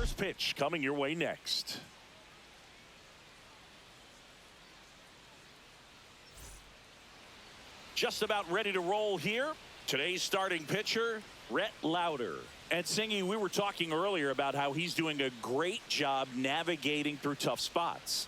First pitch coming your way next. Just about ready to roll here. Today's starting pitcher, Rhett Lauder. And Singy, we were talking earlier about how he's doing a great job navigating through tough spots.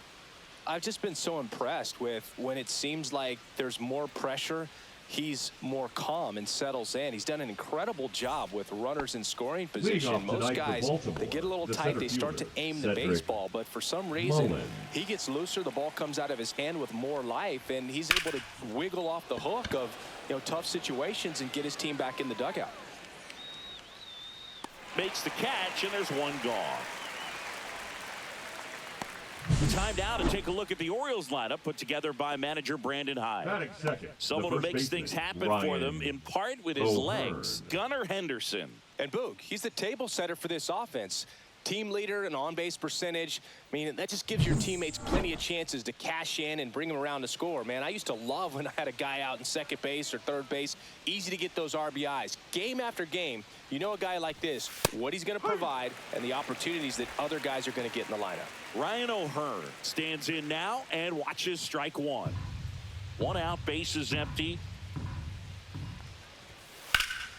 I've just been so impressed with when it seems like there's more pressure, he's more calm and settles in. He's done an incredible job with runners in scoring position. Most guys, they get a little tight, they start to aim the baseball, but for some reason, he gets looser, the ball comes out of his hand with more life, and he's able to wiggle off the hook of, tough situations and get his team back in the dugout. Makes the catch, and there's one gone. Time now to take a look at the Orioles lineup put together by manager Brandon Hyde. Someone who makes things happen for them, in part with his legs, Gunnar Henderson. And Boog, he's the table setter for this offense. Team leader and on-base percentage. I mean, that just gives your teammates plenty of chances to cash in and bring them around to score. Man, I used to love when I had a guy out in second base or third base. Easy to get those RBIs. Game after game, you know a guy like this, what he's going to provide and the opportunities that other guys are going to get in the lineup. Ryan O'Hearn stands in now and watches strike one. One out, base is empty.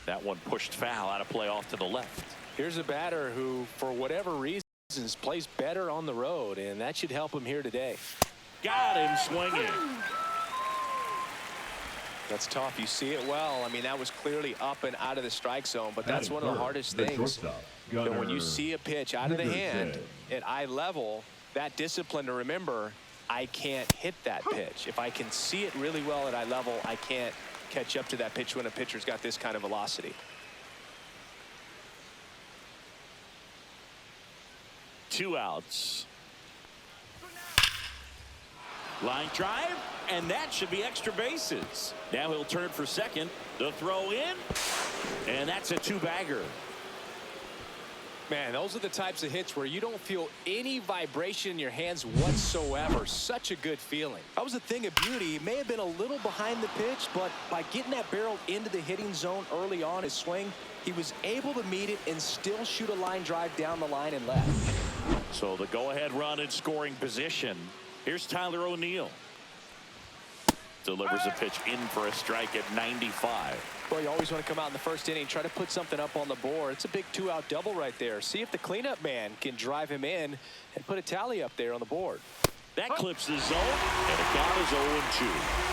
That one pushed foul out of play off to the left. Here's a batter who, for whatever reasons, plays better on the road, and that should help him here today. Got him swinging. That's tough. You see it well. I mean, that was clearly up and out of the strike zone, but that's one of the hardest things. When you see a pitch out of the hand at eye level, that discipline to remember, I can't hit that pitch. If I can see it really well at eye level, I can't catch up to that pitch when a pitcher's got this kind of velocity. Two outs. Line drive, and that should be extra bases. Now he'll turn for second. The throw in, and that's a two-bagger. Man, those are the types of hits where you don't feel any vibration in your hands whatsoever. Such a good feeling. That was a thing of beauty. He may have been a little behind the pitch, but by getting that barrel into the hitting zone early on his swing, he was able to meet it and still shoot a line drive down the line and left. So the go-ahead run in scoring position. Here's Tyler O'Neill. Delivers a pitch in for a strike at 95. Well, you always want to come out in the first inning, try to put something up on the board. It's a big two-out double right there. See if the cleanup man can drive him in and put a tally up there on the board. That clips the zone, and the count is 0-2.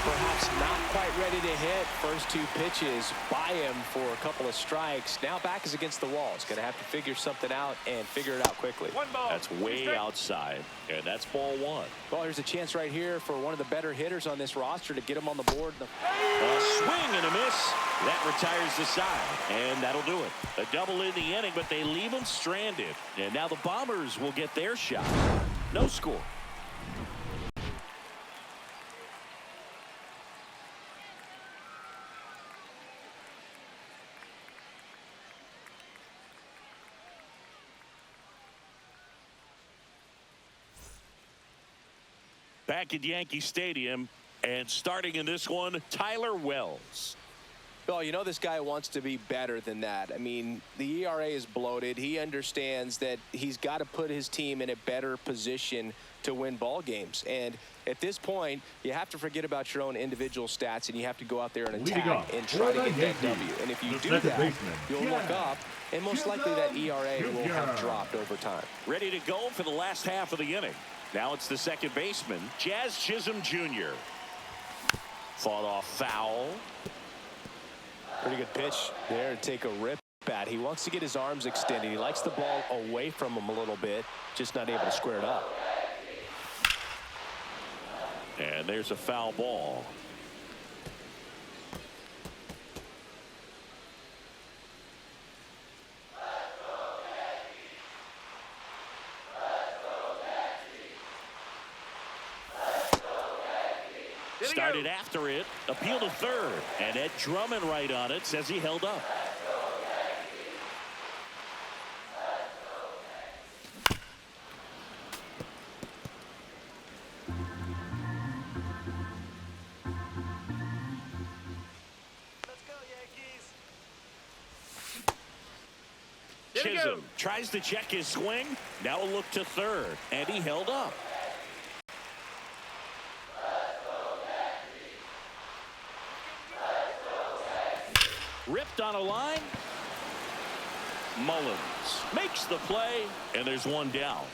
Perhaps not quite ready to hit. First two pitches by him for a couple of strikes. Now back is against the wall. He's going to have to figure something out and figure it out quickly. That's way outside, and that's ball one. Well, here's a chance right here for one of the better hitters on this roster to get him on the board. A swing and a miss. That retires the side, and that'll do it. A double in the inning, but they leave him stranded. And now the Bombers will get their shot. No score. Back at Yankee Stadium, and starting in this one, Tyler Wells. Well, you know this guy wants to be better than that. I mean, the ERA is bloated. He understands that he's got to put his team in a better position to win ball games. And at this point, you have to forget about your own individual stats, and you have to go out there and attack and try to get that W. And if you do that, you'll look up, and most likely that ERA will have dropped over time. Ready to go for the last half of the inning. Now it's the second baseman, Jazz Chisholm Jr. Fought off foul. Pretty good pitch there to take a rip at. He wants to get his arms extended. He likes the ball away from him a little bit, just not able to square it up. And there's a foul ball. Started after it, appeal to third, and Ed Drummond right on it, says he held up. Let's go, Yankees. Chisholm tries to check his swing. Now a look to third, and he held up. Ripped on a line. Mullins makes the play, and there's one down.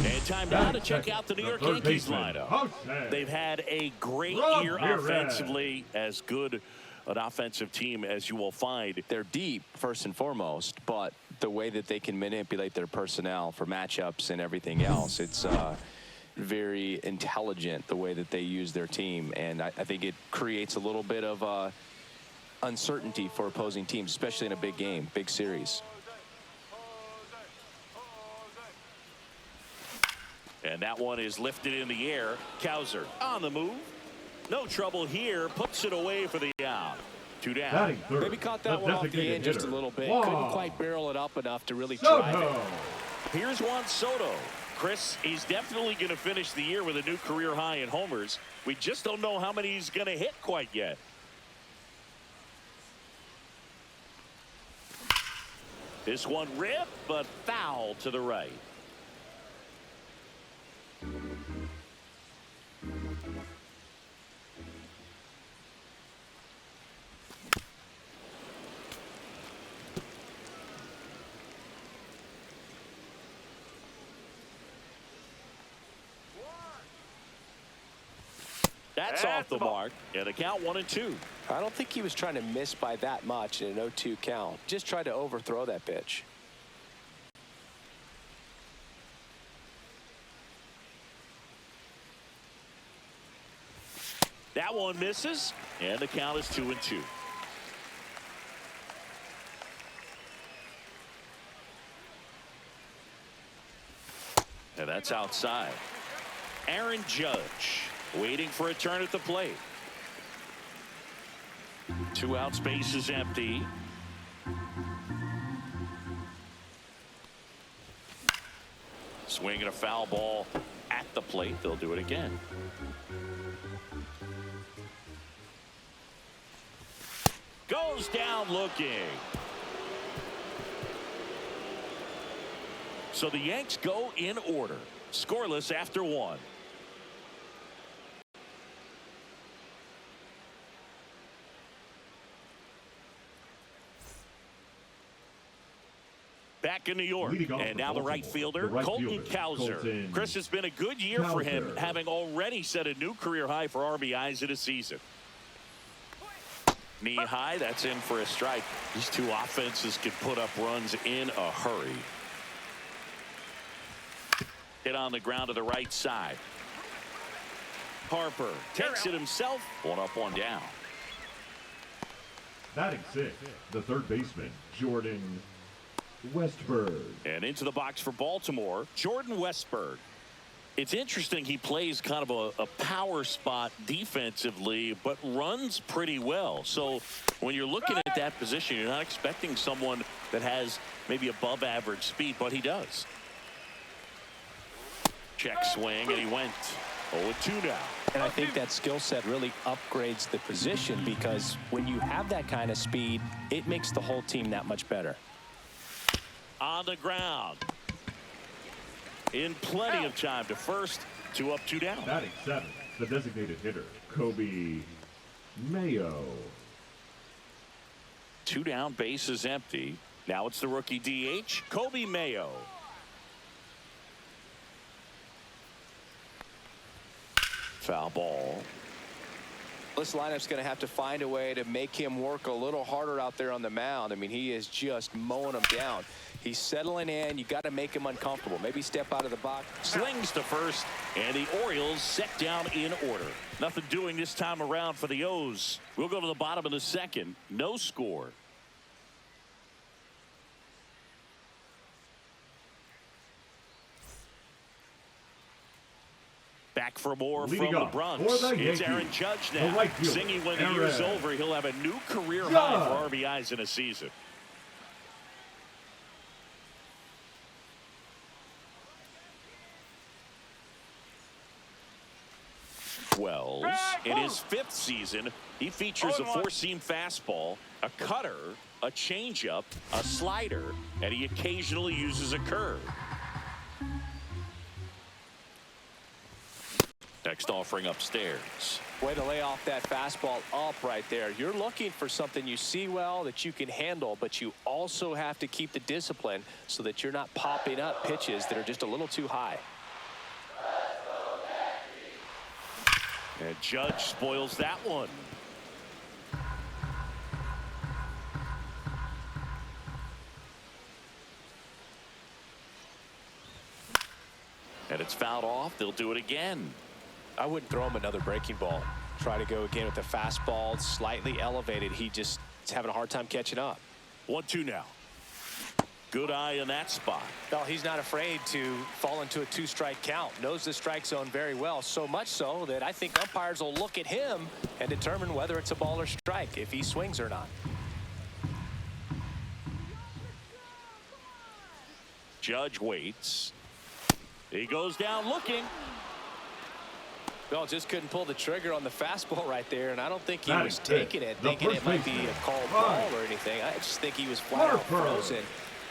And time now to check out the New York Yankees lineup. They've had a great year offensively, as good an offensive team as you will find. They're deep, first and foremost, but the way that they can manipulate their personnel for matchups and everything else, it's very intelligent the way that they use their team. And I think it creates a little bit of uncertainty for opposing teams, especially in a big game, big series. And that one is lifted in the air. Cowser on the move. No trouble here. Puts it away for the out. 2 down. Maybe caught that one off the end just a little bit. Couldn't quite barrel it up enough to really drive it. Here's Juan Soto. Chris, he's definitely going to finish the year with a new career high in homers. We just don't know how many he's going to hit quite yet. This one ripped, but foul to the right. That's off the mark, and a count 1-2. I don't think he was trying to miss by that much in an 0-2 count. Just tried to overthrow that pitch. That one misses, and the count is 2-2. And that's outside. Aaron Judge waiting for a turn at the plate. 2 outs, base is empty. Swinging a foul ball at the plate. They'll do it again. Goes down looking. So the Yanks go in order. Scoreless after 1. Back in New York, and now the right fielder, Colton Cowser. Chris, it's been a good year for him, having already set a new career high for RBIs in a season. Knee high, that's in for a strike. These two offenses can put up runs in a hurry. Hit on the ground to the right side. Harper takes it himself. 1 up, 1 down. Batting 6, the third baseman, Jordan Westberg. And into the box for Baltimore, Jordan Westberg. It's interesting, he plays kind of a power spot defensively, but runs pretty well. So when you're looking at that position, you're not expecting someone that has maybe above average speed, but he does. Check swing, and he went 0-2 now. And I think that skill set really upgrades the position, because when you have that kind of speed, it makes the whole team that much better. On the ground. In plenty of time to first. 2 up, 2 down. Batting 7, the designated hitter, Kobe Mayo. 2 down, base is empty. Now it's the rookie DH, Kobe Mayo. Foul ball. This lineup's going to have to find a way to make him work a little harder out there on the mound. I mean, he is just mowing them down. He's settling in. You got to make him uncomfortable. Maybe step out of the box. Slings to first, and the Orioles set down in order. Nothing doing this time around for the O's. We'll go to the bottom of the second. No score. Back for more Leading from the Bronx. It's Aaron Judge now. Right Singing when the year's over, he'll have a new career high for RBIs in a season. Wells, in his 5th season, he features a 4-seam fastball, a cutter, a changeup, a slider, and he occasionally uses a curve. Next offering upstairs. Way to lay off that fastball up right there. You're looking for something you see well that you can handle, but you also have to keep the discipline so that you're not popping up pitches that are just a little too high. And Judge spoils that one. And it's fouled off. They'll do it again. I wouldn't throw him another breaking ball. Try to go again with the fastball slightly elevated. He just is having a hard time catching up. 1-2 now. Good eye in that spot. Well, he's not afraid to fall into a 2-strike count. Knows the strike zone very well. So much so that I think umpires will look at him and determine whether it's a ball or strike, if he swings or not. Judge waits. He goes down looking. Well, just couldn't pull the trigger on the fastball right there, and I don't think he was taking it, thinking it might be a called ball or anything. I just think he was flat out frozen.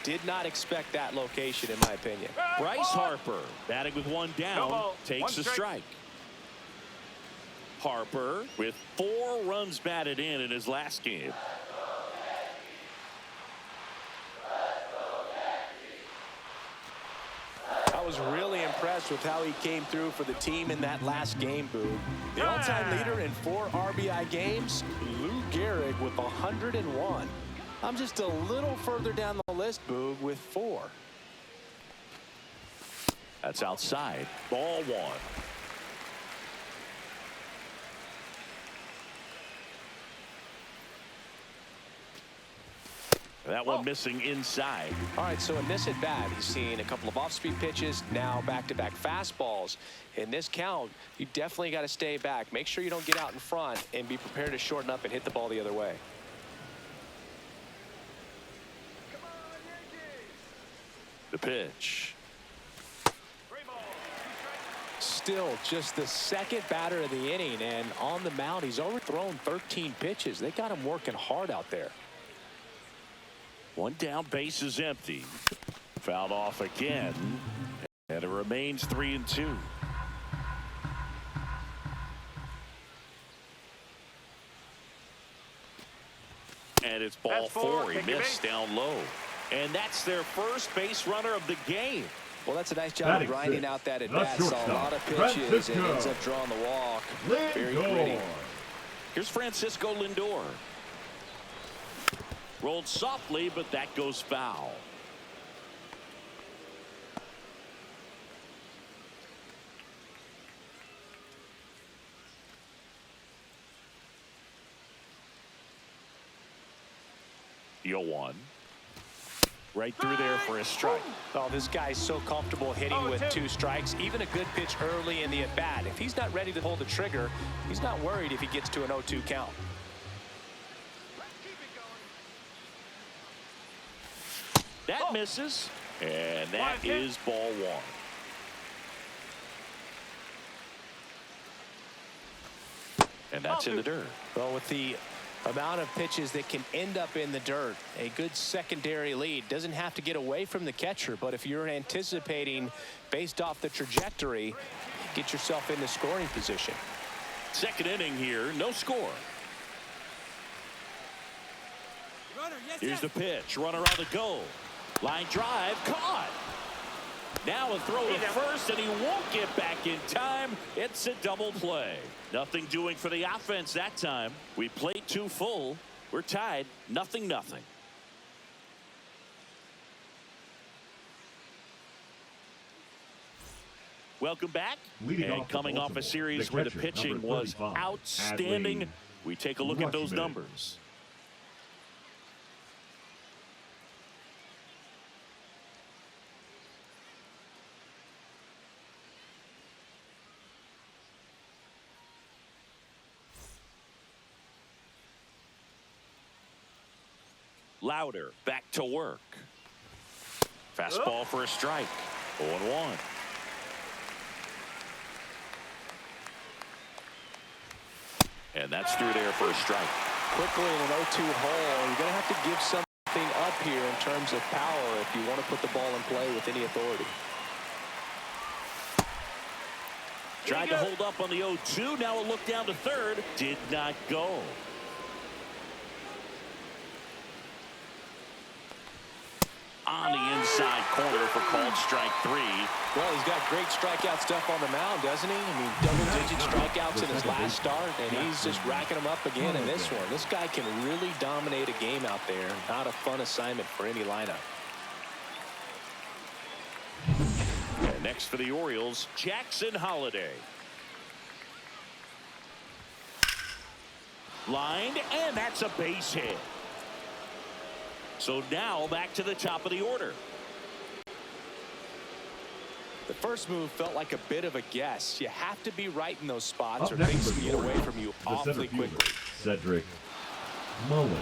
Did not expect that location, in my opinion. Bryce Harper, batting with one down, takes a strike. Harper with 4 runs batted in his last game. I was really impressed with how he came through for the team in that last game, Boog. The all-time leader in 4 RBI games, Lou Gehrig with 101. I'm just a little further down the list, Boog, with 4. That's outside. Ball 1. That one missing inside. All right, so in this at bat, he's seen a couple of off-speed pitches, now back-to-back fastballs. In this count, you definitely got to stay back. Make sure you don't get out in front and be prepared to shorten up and hit the ball the other way. The pitch. Still just the second batter of the inning, and on the mound, he's already thrown 13 pitches. They got him working hard out there. One down, base is empty. Fouled off again, and it remains 3-2. And it's ball 4. He missed down low. And that's their first base runner of the game. Well, that's a nice job of grinding out that at bat. Saw a lot of pitches and ends up drawing the walk. Very gritty. Here's Francisco Lindor. Rolled softly, but that goes foul. Yo one. Right through there for a strike. Oh, this guy's so comfortable hitting with 2 strikes. Even a good pitch early in the at-bat. If he's not ready to pull the trigger, he's not worried if he gets to an 0-2 count. That misses, and that is ball 1. And that's in the dirt. Well, with the amount of pitches that can end up in the dirt, a good secondary lead. Doesn't have to get away from the catcher, but if you're anticipating based off the trajectory, get yourself into scoring position. Second inning here, no score. Here's the pitch, runner on the go. Line drive, caught. Now a throw to first, and he won't get back in time. It's a double play. Nothing doing for the offense that time. We played 2 full. We're tied, 0-0. Welcome back. And coming off a series where the pitching was outstanding, we take a look at those numbers. Louder back to work. Fastball for a strike. 0-1. And that's through there for a strike. quickly in an 0-2 hole. You're going to have to give something up here in terms of power if you want to put the ball in play with any authority. Tried to hold up on the 0-2. Now a look down to third. Did not go. On the inside corner for called strike 3. Well, he's got great strikeout stuff on the mound, doesn't he? I mean, double-digit strikeouts in his last start, and he's just racking them up again in this one. This guy can really dominate a game out there. Not a fun assignment for any lineup. And next for the Orioles, Jackson Holliday. Lined, and that's a base hit. So now back to the top of the order. The first move felt like a bit of a guess. You have to be right in those spots, or Up next things for can the get away Orioles, from you the awfully center fielder, quickly. Cedric Mullins.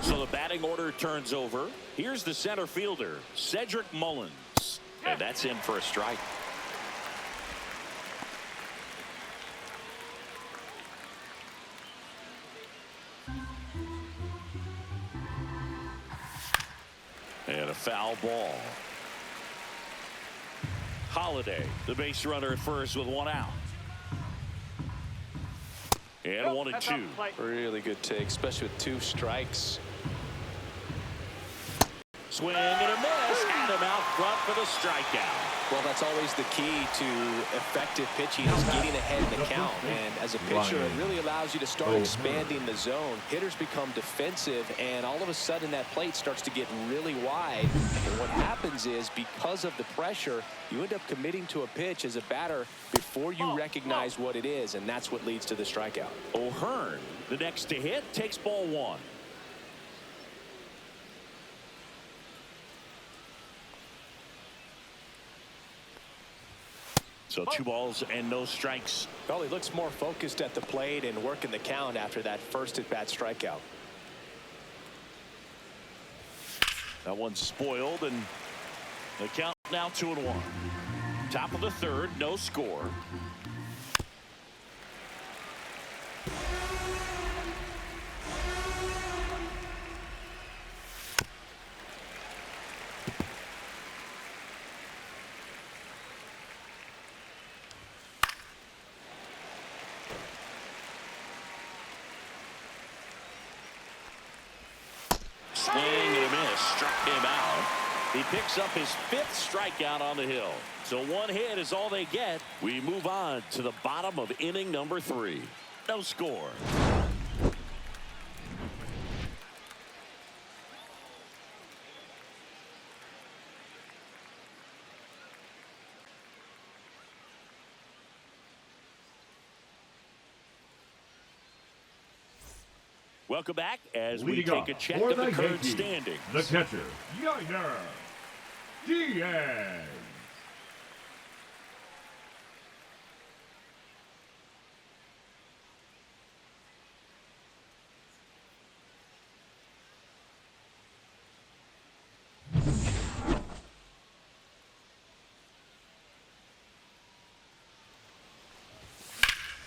So the batting order turns over. Here's the center fielder, Cedric Mullins. And that's in for a strike. And a foul ball. Holliday, the base runner at first with one out. And 1-2. Really good take, especially with 2 strikes. Swing and a miss. Adam out front for the strikeout. Well, that's always the key to effective pitching, is getting ahead in the count. And as a pitcher, it really allows you to start expanding the zone. Hitters become defensive, and all of a sudden that plate starts to get really wide. And what happens is, because of the pressure, you end up committing to a pitch as a batter before you recognize what it is, and that's what leads to the strikeout. O'Hearn, the next to hit, takes ball 1. So 2 balls and no strikes. Well, he looks more focused at the plate and working the count after that first at-bat strikeout. That one's spoiled, and the count now 2-1. Top of the third, no score. Swing and a miss, struck him out. He picks up his 5th strikeout on the hill. So 1 hit is all they get. We move on to the bottom of inning number 3. No score. Welcome back as we take a check of the current Yankees, standings. The catcher, Gunnar Henderson.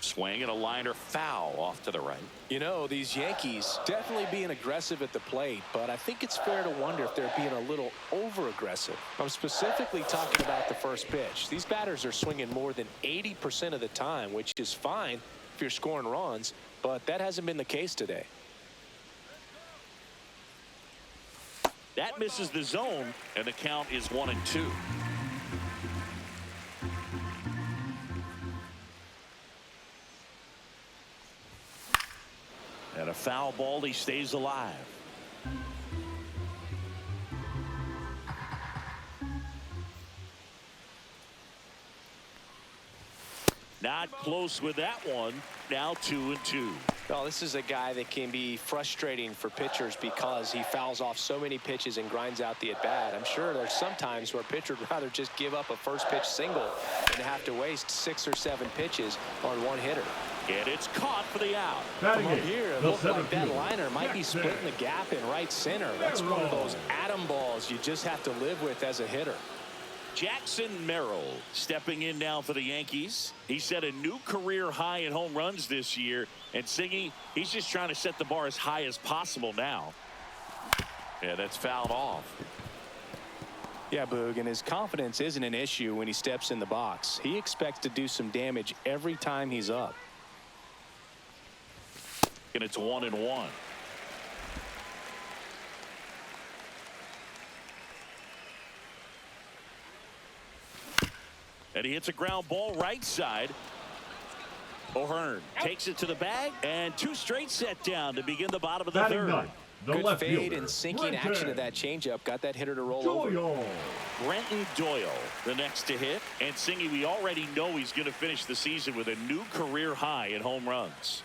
Swing and a liner foul off to the right. You know, these Yankees definitely being aggressive at the plate, but I think it's fair to wonder if they're being a little over-aggressive. I'm specifically talking about the first pitch. These batters are swinging more than 80% of the time, which is fine if you're scoring runs, but that hasn't been the case today. That misses the zone, and the count is 1-2. And a foul ball, he stays alive. Not close with that one. Now 2-2. Well, this is a guy that can be frustrating for pitchers because he fouls off so many pitches and grinds out the at-bat. I'm sure there's some times where a pitcher would rather just give up a first pitch single than have to waste 6 or 7 pitches on one hitter. And it's caught for the out. From up here, it looked like that liner might be splitting the gap in right center. That's one of those atom balls you just have to live with as a hitter. Jackson Merrill stepping in now for the Yankees. He set a new career high in home runs this year. And Singy, he's just trying to set the bar as high as possible now. Yeah, that's fouled off. Yeah, Boog, and his confidence isn't an issue when he steps in the box. He expects to do some damage every time he's up. And it's 1-1. And he hits a ground ball right side. O'Hearn takes it to the bag, and 2 straight set down to begin the bottom of the third. Ninth, the Good left fade fielder, and sinking Brenton action of that changeup got that hitter to roll over. Doyle. Brenton Doyle, the next to hit. And Singy, we already know he's going to finish the season with a new career high in home runs.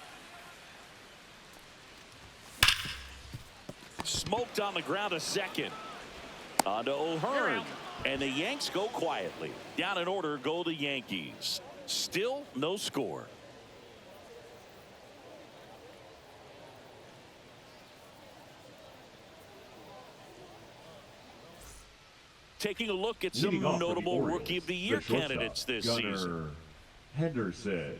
Smoked on the ground, a second. On to O'Hearn. And the Yanks go quietly. Down in order go the Yankees. Still no score. Taking a look at some Leading off for the notable Orioles, Rookie of the Year the shortstop, candidates this Gunnar season. Henderson.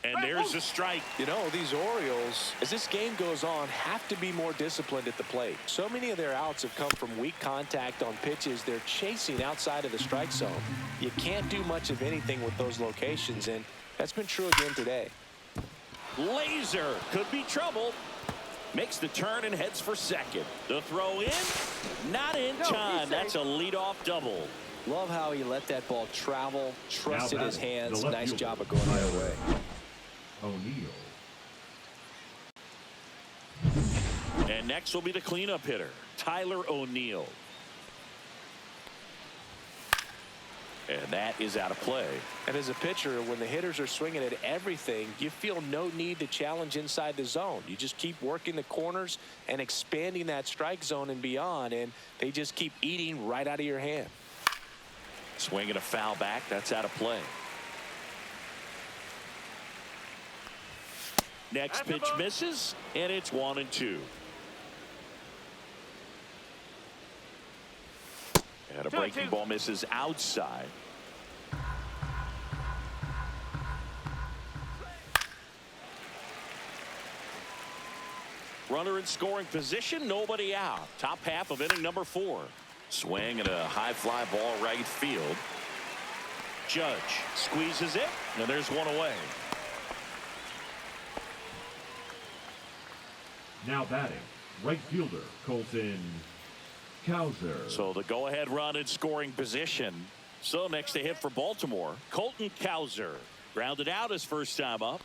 And there's a strike. You know, these Orioles, as this game goes on, have to be more disciplined at the plate. So many of their outs have come from weak contact on pitches they're chasing outside of the strike zone. You can't do much of anything with those locations, and that's been true again today. Laser could be trouble. Makes the turn and heads for second. The throw in, not in time. That's a leadoff double. Love how he let that ball travel, trusted his hands. Nice fielder, job of going the other way. O'Neill. And next will be the cleanup hitter, Tyler O'Neill. And that is out of play. And as a pitcher, when the hitters are swinging at everything, you feel no need to challenge inside the zone. You just keep working the corners and expanding that strike zone and beyond, and they just keep eating right out of your hand. Swing and a foul back. That's out of play. Next pitch misses, and it's 1-2. And a breaking ball misses outside. Runner in scoring position, nobody out. Top half of inning number 4. Swing and a high fly ball right field. Judge squeezes it, and there's one away. Now batting, right fielder Colton Cowser. So the go-ahead run in scoring position. So next to hit for Baltimore, Colton Cowser. Grounded out his first time up.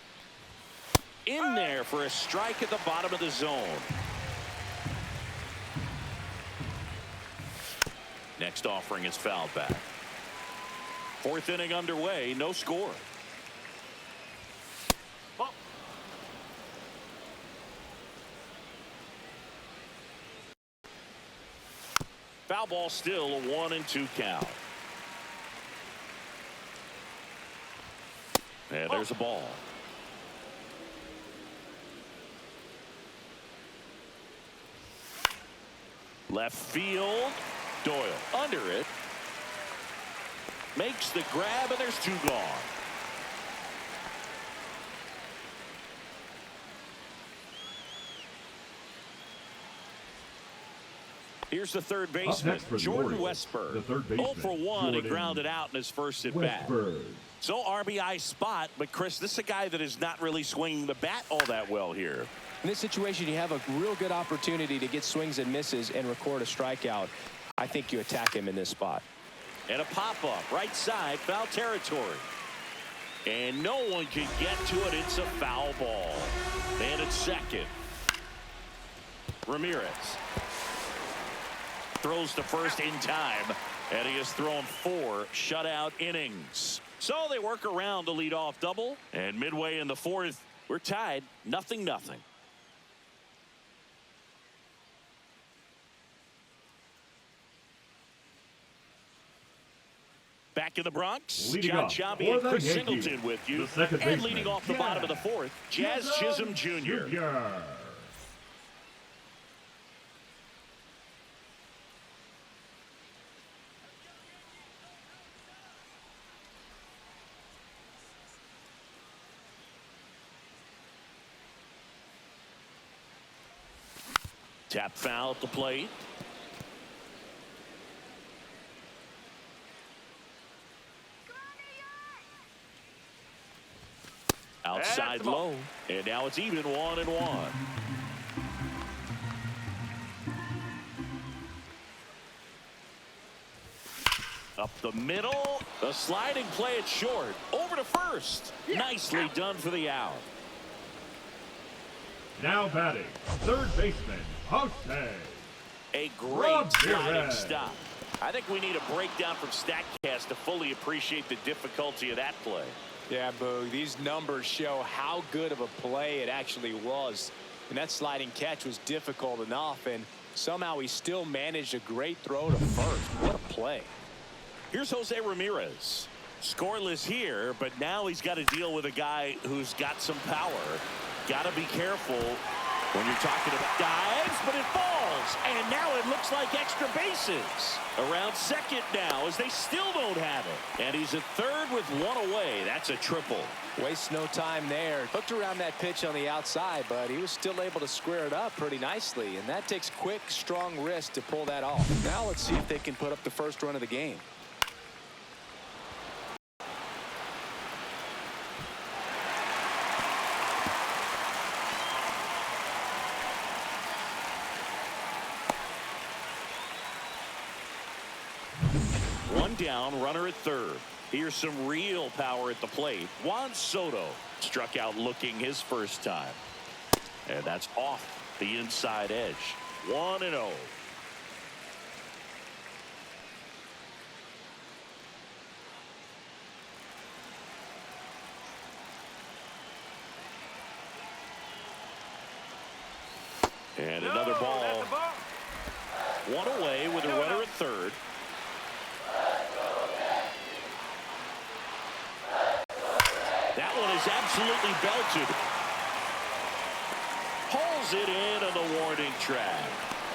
In there for a strike at the bottom of the zone. Next offering is fouled back. 4th inning underway, no score. Foul ball, still a 1-2 count. And there's a ball. Left field. Doyle under it. Makes the grab, and there's 2 gone. Here's the third baseman, Jordan Westberg. The third baseman, 0 for 1. He grounded out in his first at bat. So RBI spot, but Chris, this is a guy that is not really swinging the bat all that well here. In this situation, you have a real good opportunity to get swings and misses and record a strikeout. I think you attack him in this spot. And a pop-up, right side, foul territory. And no one can get to it. It's a foul ball. And it's second. Ramirez throws to first in time, and he has thrown 4 shutout innings. So they work around the leadoff double, and midway in the 4th, we're tied 0-0. Back in the Bronx, Leading John off Shabby for and the Chris Yankees, Singleton with you. the second And baseman, leading off the bottom of the fourth, Jazz Chisholm Jr. Tap foul at the plate. Outside low, and now it's even 1-1. Up the middle, a sliding play at short, over to first. Nicely done for the out. Now batting, third baseman, Jose. A great sliding stop. I think we need a breakdown from StatCast to fully appreciate the difficulty of that play. Yeah, Boog, these numbers show how good of a play it actually was. And that sliding catch was difficult enough, and somehow he still managed a great throw to first. What a play. Here's Jose Ramirez. Scoreless here, but now he's got to deal with a guy who's got some power. Got to be careful when you're talking about dives, but it falls. And now it looks like extra bases. Around second now as they still don't have it. And he's at third with one away. That's a triple. Wastes no time there. Hooked around that pitch on the outside, but he was still able to square it up pretty nicely. And that takes quick, strong wrist to pull that off. Now let's see if they can put up the first run of the game. One down, runner at third. Here's some real power at the plate. Juan Soto struck out looking his first time. And that's off the inside edge. 1-0. And another ball. One away with a runner at third. That one is absolutely belted. Pulls it in on the warning track.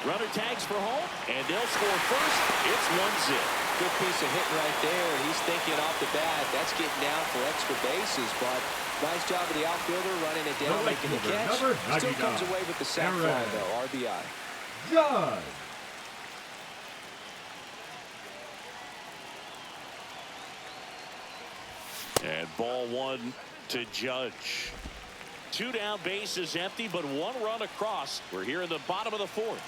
Runner tags for home, and they'll score first. It's 1-0. Good piece of hitting right there. He's thinking off the bat, that's getting down for extra bases, but nice job of the outfielder running it down, making the catch. Still comes away with the sac fly, though. RBI. Judge. And ball one to Judge. Two down, bases empty, but one run across. We're here in the bottom of the fourth.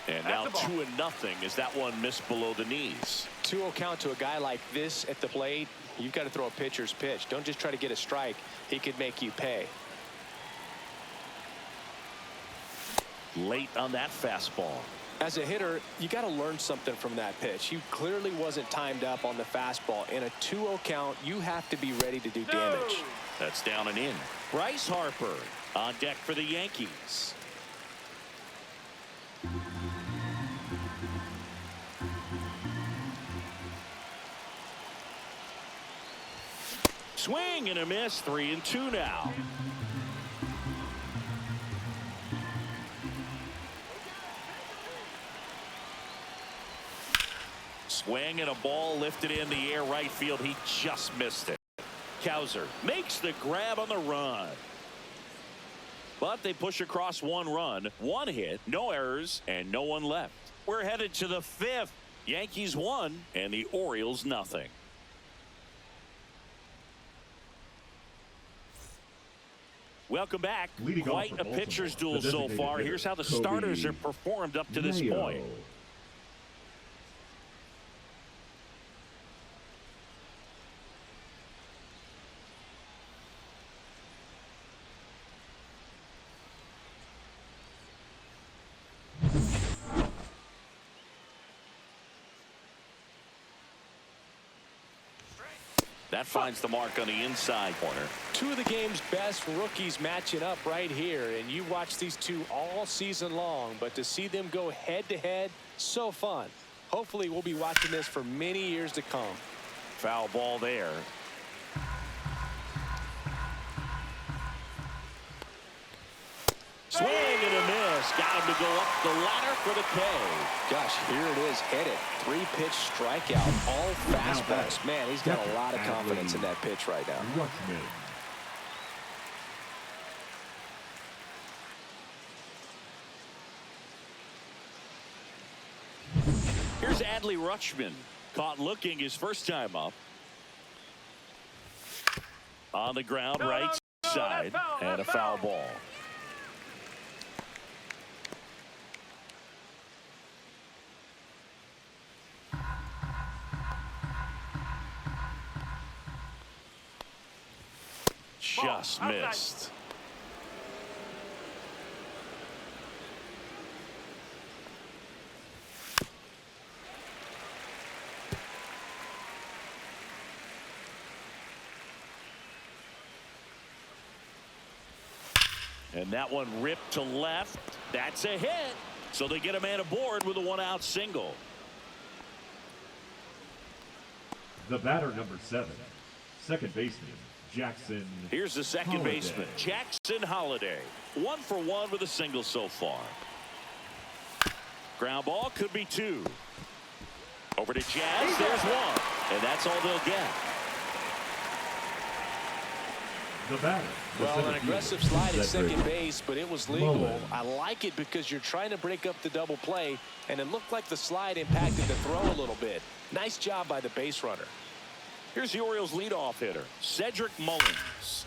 And now 2-0 as that one missed below the knees. 2-0 count to a guy like this at the plate. You've got to throw a pitcher's pitch. Don't just try to get a strike. He could make you pay. Late on that fastball. As a hitter, you got to learn something from that pitch. He clearly wasn't timed up on the fastball. In a 2-0 count, you have to be ready to do damage. That's down and in. Bryce Harper on deck for the Yankees. Swing and a miss. 3-2 now. Swing and a ball lifted in the air right field. He just missed it. Cowser makes the grab on the run. But they push across one run, one hit, no errors, and no one left. We're headed to the fifth. Yankees 1 and the Orioles nothing. Welcome back. Quite a pitcher's duel so far. Here's how the starters have performed up to this point. That finds the mark on the inside corner. Two of the game's best rookies matching up right here, and you watch these two all season long, but to see them go head to head, so fun. Hopefully, we'll be watching this for many years to come. Foul ball there. Swing and a miss. Got him to go up the ladder for the K. Gosh, here it is. Hit it. 3-pitch strikeout. All fastballs. Man, he's got a lot of confidence in that pitch right now. Rutschman. Here's Adley Rutschman. Caught looking his first time up. On the ground, right side, and a foul ball. Just missed. And that one ripped to left. That's a hit. So they get a man aboard with a one-out single. The batter, number 7, second baseman, Jackson. Here's the second Holiday. baseman, Jackson Holiday. 1 for 1 with a single so far. Ground ball could be 2. Over to Jazz. There's 1. And that's all they'll get. The batter. the Well, center an aggressive fielder, slide at Cedric second base, but it was legal. Mullen. I like it because you're trying to break up the double play, and it looked like the slide impacted the throw a little bit. Nice job by the base runner. Here's the Orioles leadoff hitter, Cedric Mullins.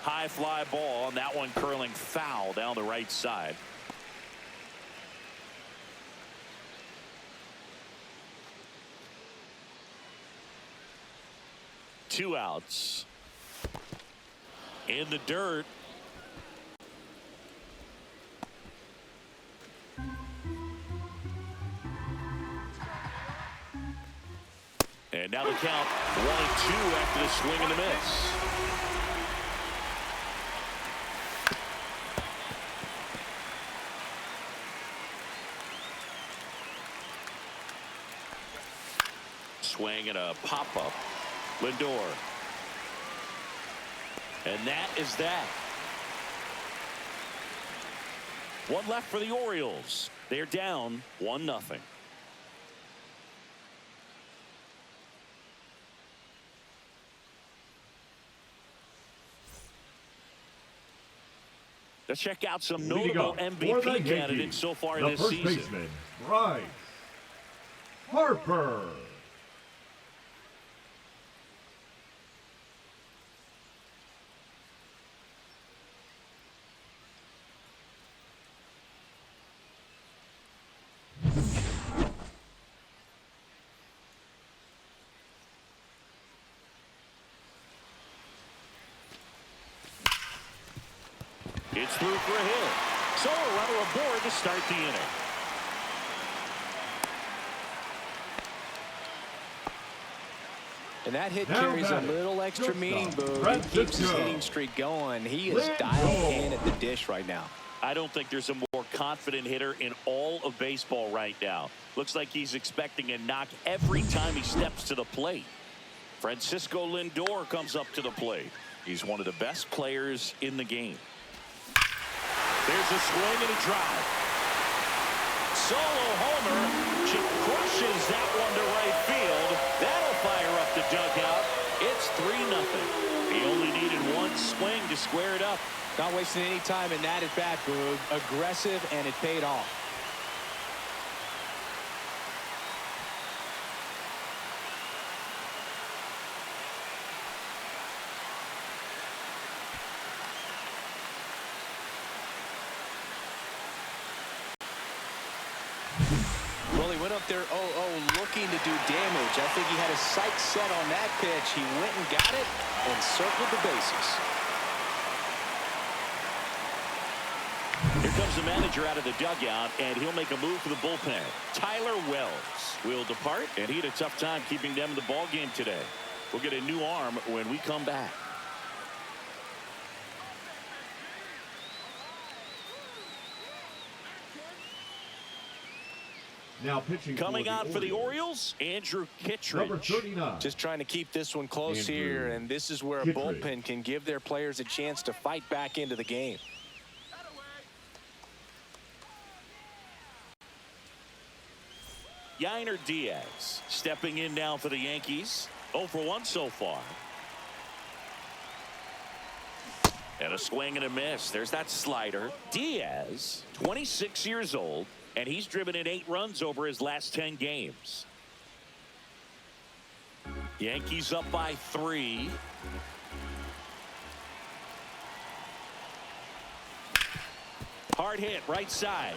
High fly ball, and that one curling foul down the right side. Two outs. In the dirt. And now the count 1-2 after the swing and the miss. Swing and a pop-up. Lindor. And that is that. One left for the Orioles. They're down 1-0. Let's check out some notable MVP candidates so far this season. The first baseman, Bryce Harper. It's through for a hit. So a runner aboard to start the inning. And that hit Now carries a batting, little extra meaning, Boog. It keeps his hitting streak going. He is dialed in at the dish right now. I don't think there's a more confident hitter in all of baseball right now. Looks like he's expecting a knock every time he steps to the plate. Francisco Lindor comes up to the plate. He's one of the best players in the game. There's a swing and a drive. Solo homer. She crushes that one to right field. That'll fire up the dugout. It's 3-0. He only needed one swing to square it up. Not wasting any time in that at bat, Boog. Aggressive, and it paid off. Well, he went up there 0-0 looking to do damage. I think he had his sights set on that pitch. He went and got it and circled the bases. Here comes the manager out of the dugout, and he'll make a move for the bullpen. Tyler Wells will depart, and he had a tough time keeping them in the ball game today. We'll get a new arm when we come back. Now pitching Coming on for the Orioles, Andrew Kittredge. Number 39. Just trying to keep this one close Andrew here, and this is where a Kittredge. bullpen can give their players a chance to fight back into the game. Yainer Diaz stepping in now for the Yankees. 0 for 1 so far. And a swing and a miss. There's that slider. Diaz, 26 years old, and he's driven in 8 runs over his last 10 games. Yankees up by 3. Hard hit right side.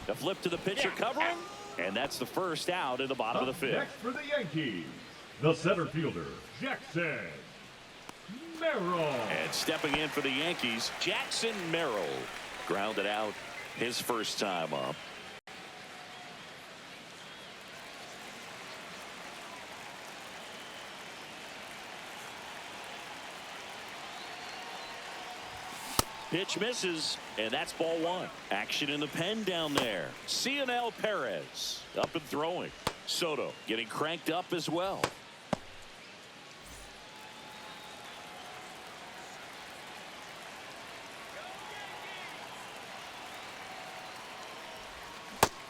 The flip to the pitcher covering, and that's the first out in the bottom of the 5th. Next for the Yankees, the center fielder, Jackson Merrill. And stepping in for the Yankees, Jackson Merrill. Grounded out his first time up. Pitch misses, and that's ball 1. Action in the pen down there. Cionel Perez up and throwing. Soto getting cranked up as well.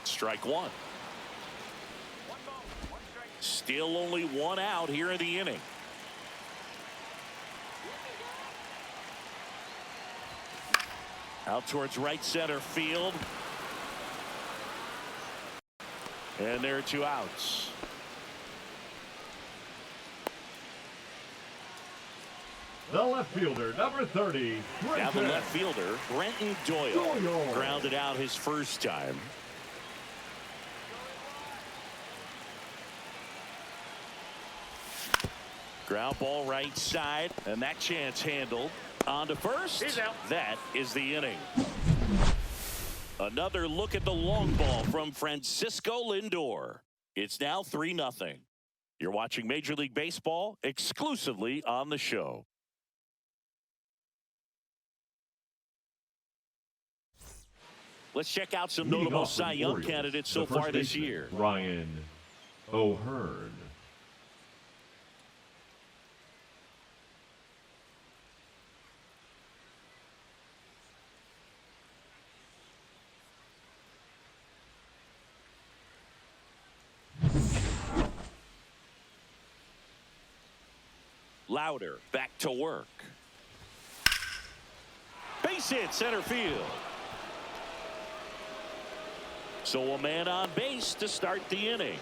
Strike 1. Still only 1 out here in the inning. Out towards right center field. And there are 2 outs. The left fielder, number 30, Now the Brenton. left fielder, Brenton Doyle. Grounded out his first time. Ground ball right side, and that chance handled. On to first. He's out. That is the inning. Another look at the long ball from Francisco Lindor. It's now 3-0. You're watching Major League Baseball exclusively on the show. Let's check out some Leading notable off for the Cy Young Orioles, candidates the so first far this baseman, year. Ryan O'Hearn. Louder back to work. Base hit center field. So a man on base to start the inning.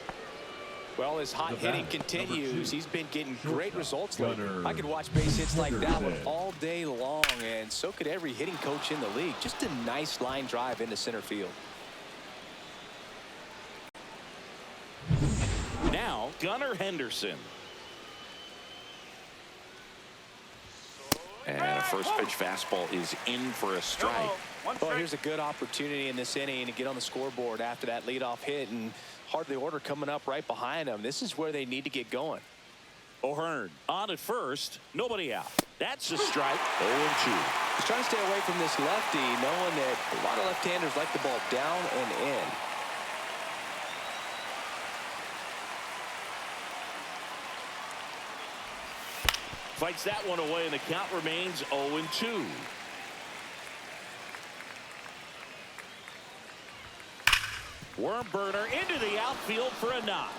Well, as hot The hitting batter, continues, number 2, he's been getting great shortstop, results lately. Gunnar I could watch base hits like that one Henderson. all day long, and so could every hitting coach in the league. Just a nice line drive into center field. Now Gunnar Henderson. And a first pitch fastball is in for a strike. Well, here's a good opportunity in this inning to get on the scoreboard after that leadoff hit, and hardly order coming up right behind them. This is where they need to get going. O'Hearn on at first, nobody out. That's a strike. 0-2. He's trying to stay away from this lefty, knowing that a lot of left-handers like the ball down and in. Fights that one away, and the count remains 0-2. Worm burner into the outfield for a knock.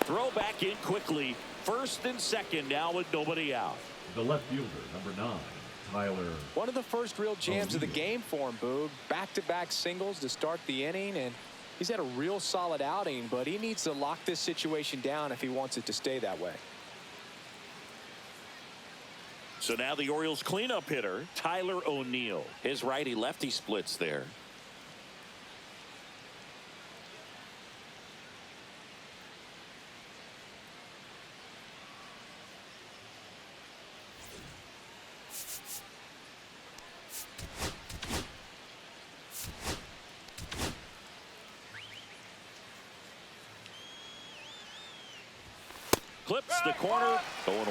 Throw back in quickly. First and second now with nobody out. The left fielder, number 9, Tyler. One of the first real jams of the game for him, Boog. Back-to-back singles to start the inning, and he's had a real solid outing, but he needs to lock this situation down if he wants it to stay that way. So now the Orioles cleanup hitter, Tyler O'Neill. His righty-lefty splits there. Clips the corner. 0-1.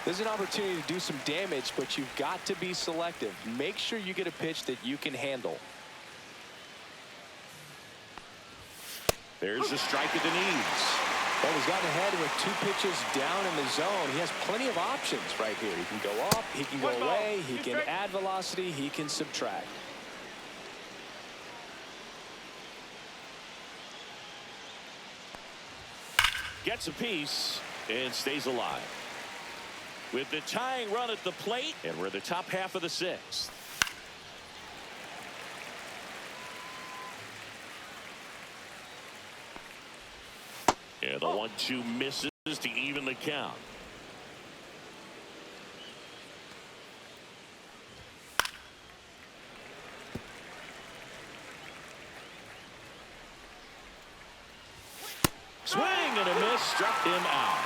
There's an opportunity to do some damage, but you've got to be selective. Make sure you get a pitch that you can handle. There's a strike at the knees. Well, he's gotten ahead with 2 pitches down in the zone. He has plenty of options right here. He can go up, he can go away, he can add velocity, he can subtract. Gets a piece and stays alive. With the tying run at the plate, and we're in the top half of the 6th. And the 1-2 misses to even the count. Swing and a miss, struck him out.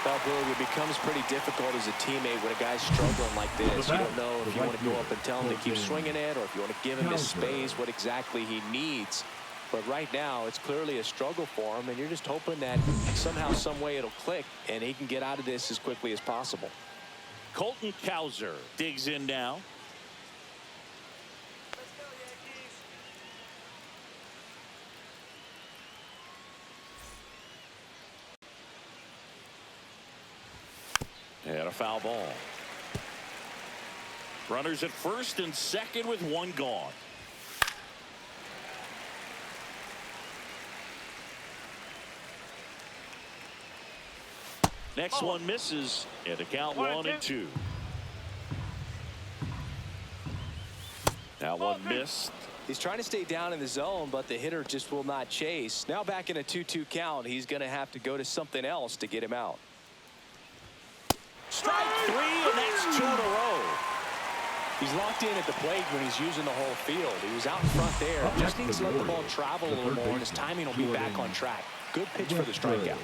Well, Boog, it becomes pretty difficult as a teammate when a guy's struggling like this. You don't know if you want to go up and tell him to keep swinging it, or if you want to give him his space, what exactly he needs. But right now, it's clearly a struggle for him, and you're just hoping that somehow, some way it'll click, and he can get out of this as quickly as possible. Colton Cowser digs in now. Let's go, Yankees. And a foul ball. Runners at first and second with 1 gone. Next one misses, and the count 1-2. That one missed. He's trying to stay down in the zone, but the hitter just will not chase. Now back in a 2-2 count, he's going to have to go to something else to get him out. Strike 3, and that's 2 in a row. He's locked in at the plate when he's using the whole field. He was out in front there. Just needs to let the ball travel a little more, and his timing will be back on track. Good pitch for the strikeout.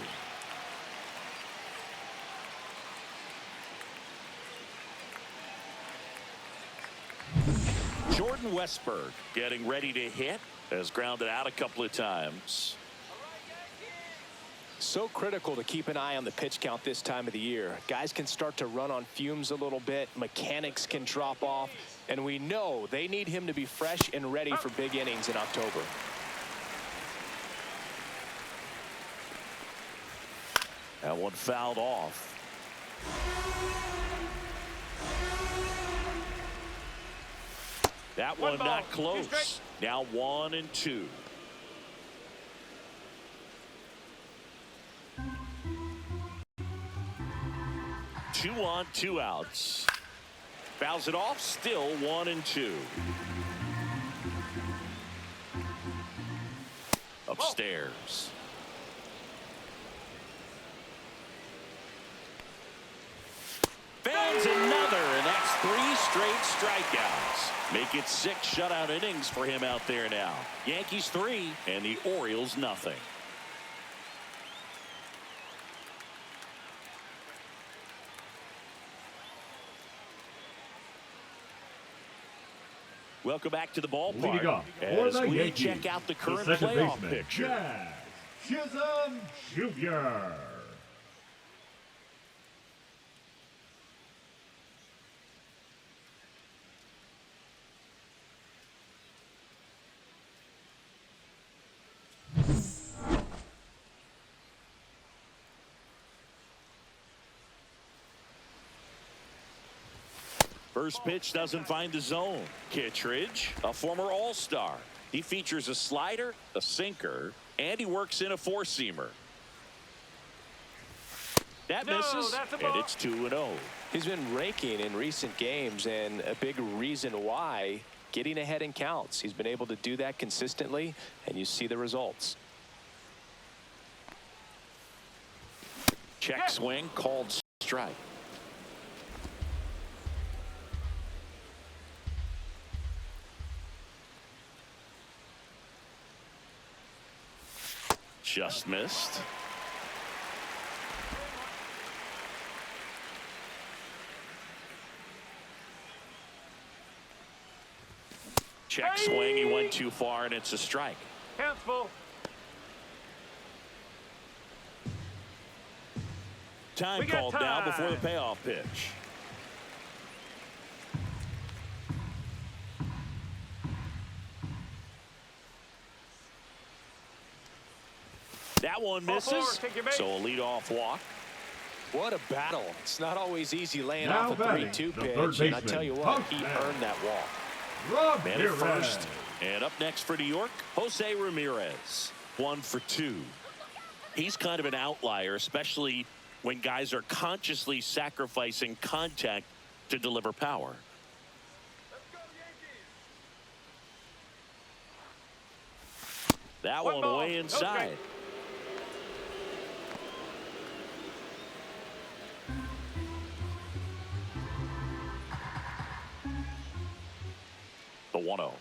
Jordan Westburg getting ready to hit. Has grounded out a couple of times. So critical to keep an eye on the pitch count this time of the year. Guys can start to run on fumes a little bit. Mechanics can drop off. And we know they need him to be fresh and ready for big innings in October. That one fouled off. That one not close. Now 1-2. 2 on, 2 outs. Fouls it off. Still 1-2. Upstairs. Fans another, and that's 3 straight strikeouts. Make it 6 shutout innings for him out there now. Yankees 3 and the Orioles nothing. Welcome back to the ballpark as we Yankees, check out the current second playoff baseman, picture. Jazz Chisholm Jr. First pitch doesn't find the zone. Kittredge, a former All-Star. He features a slider, a sinker, and he works in a 4-seamer. That misses, and it's 2-0. He's been raking in recent games, and a big reason why, getting ahead in counts. He's been able to do that consistently, and you see the results. Check swing, called strike. Just missed. Check swing. He went too far, and it's a strike. Hands full. Time called now before the payoff pitch. That one Ball four, misses. take your base. So a leadoff walk. What a battle. It's not always easy laying Now off a batting, 3-2 the third pitch. And I baseman, tell you what, he Humphrey. earned that walk. Rob Man at Perez. first. And up next for New York, Jose Ramirez. 1 for 2. He's kind of an outlier, especially when guys are consciously sacrificing contact to deliver power. That one ball, way no inside. The 1-0.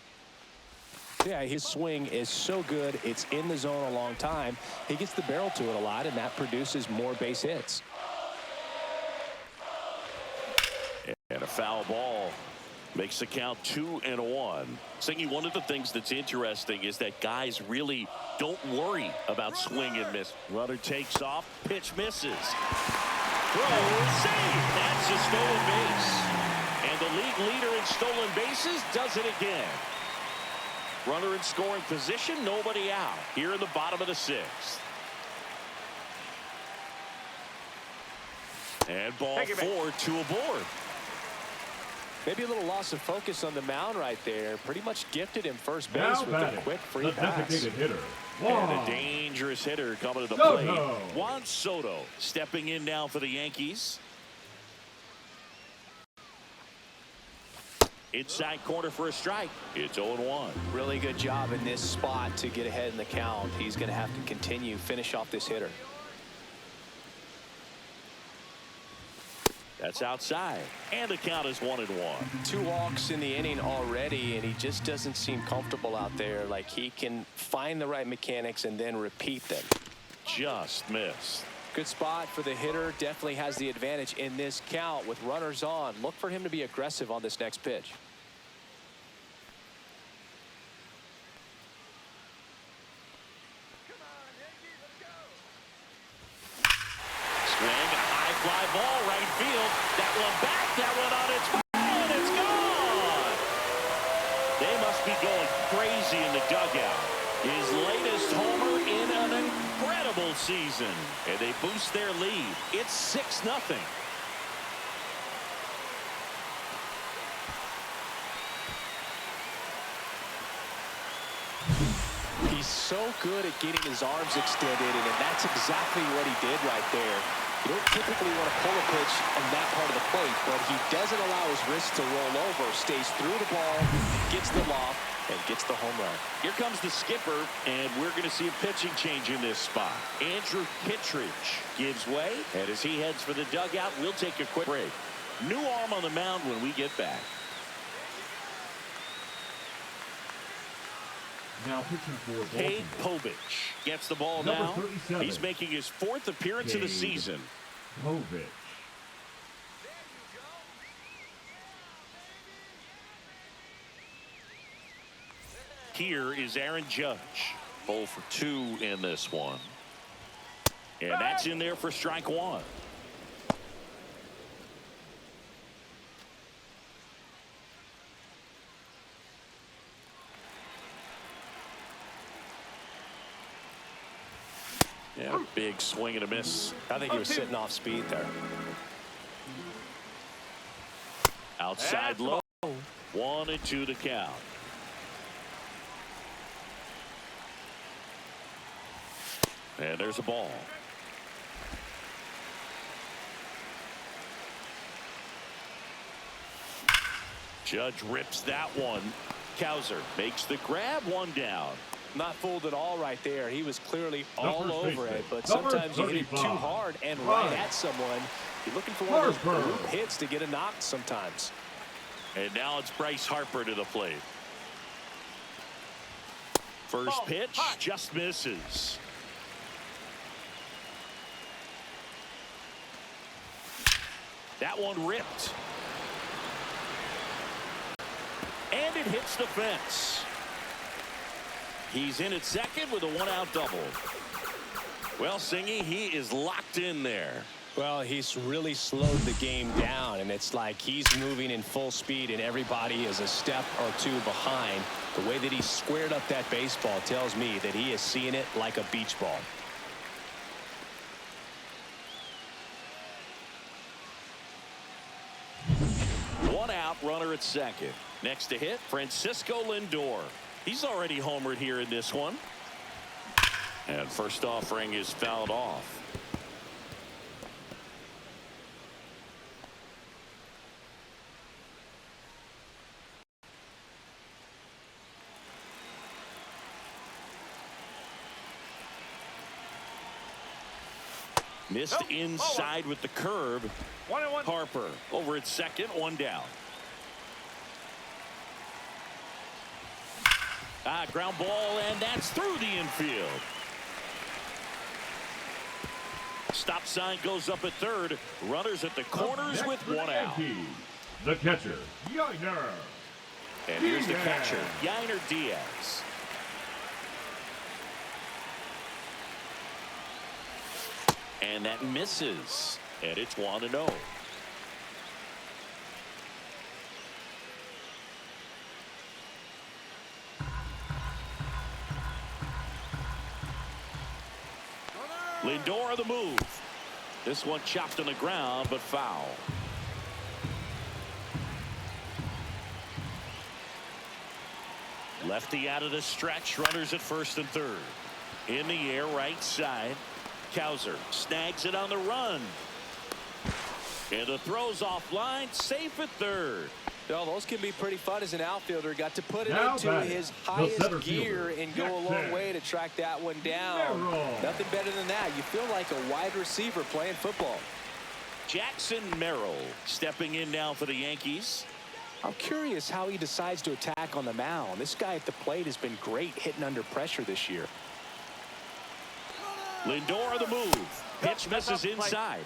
Yeah, his swing is so good. It's in the zone a long time. He gets the barrel to it a lot, and that produces more base hits. And a foul ball makes the count 2-1. Singy, one of the things that's interesting is that guys really don't worry about swing and miss. Runner takes off, pitch misses. Throw, save. That's a stolen base. And the league leader in stolen bases does it again. Runner in scoring position, nobody out. Here in the bottom of the 6th. And ball 4, 2 aboard. Maybe a little loss of focus on the mound right there. Pretty much gifted him first base Now with batting, a quick free the pass. designated hitter, And a Juan dangerous hitter coming to the Soto. plate. Juan Soto stepping in now for the Yankees. Inside corner for a strike. It's 0-1. Really good job in this spot to get ahead in the count. He's going to have to continue, finish off this hitter. That's outside. And the count is 1-1. 2 walks in the inning already, and he just doesn't seem comfortable out there. Like he can find the right mechanics and then repeat them. Just missed. Good spot for the hitter. Definitely has the advantage in this count with runners on. Look for him to be aggressive on this next pitch. Swing, a high fly ball, right field. That one back, that one on its way, and it's gone. They must be going crazy in the dugout. His latest homer in an incredible season. And they boost their lead. It's 6-0. He's so good at getting his arms extended, and that's exactly what he did right there. You don't typically want to pull a pitch in that part of the plate, but he doesn't allow his wrist to roll over, stays through the ball, gets the loft, and gets the home run. Here comes the skipper, and we're going to see a pitching change in this spot. Andrew Kittredge gives way, and as he heads for the dugout, we'll take a quick break. New arm on the mound when we get back. Now pitching for Cade Baltimore, Povich gets the ball Number now. 37. He's making his 4th appearance of the Cade season. Povich. Here is Aaron Judge. 0 for 2 in this one. And that's in there for strike 1. Yeah, big swing and a miss. I think he was sitting off speed there. Outside low. 1-2 to count. And there's a ball. Judge rips that one. Kowser makes the grab, 1 down. Not fooled at all right there. He was clearly all Number over 60. it, but Number sometimes you hit it too 35. hard and Right. right at someone. You're looking for one of those Harper. group hits to get a knock sometimes. And now it's Bryce Harper to the plate. First Ball, pitch hot. just misses. That one ripped. And it hits the fence. He's in at second with a 1-out double. Well, Singy, he is locked in there. Well, he's really slowed the game down, and it's like he's moving in full speed, and everybody is a step or 2 behind. The way that he squared up that baseball tells me that he is seeing it like a beach ball. runner at second. Next to hit, Francisco Lindor. He's already homered here in this one. And first offering is fouled off. Missed inside with the curve. 1-1. Harper over at second, one down. Ground ball, and that's through the infield. Stop sign goes up at third. Runners at the corners with one out. The catcher, Gunnar. And here's the catcher, Gunnar Diaz. And that misses. And it's 1-0. Lindor on the move. This one chopped on the ground, but foul. Lefty out of the stretch. Runners at first and third. In the air, right side. Cowser snags it on the run. And the throw's offline, safe at third. Well, those can be pretty fun as an outfielder. Got to put it Now into batting, his the highest center gear fielder, and go a long Jackson way to track that one down. Merrill. Nothing better than that. You feel like a wide receiver playing football. Jackson Merrill stepping in now for the Yankees. I'm curious how he decides to attack on the mound. This guy at the plate has been great hitting under pressure this year. Lindor the move. Pitch misses inside.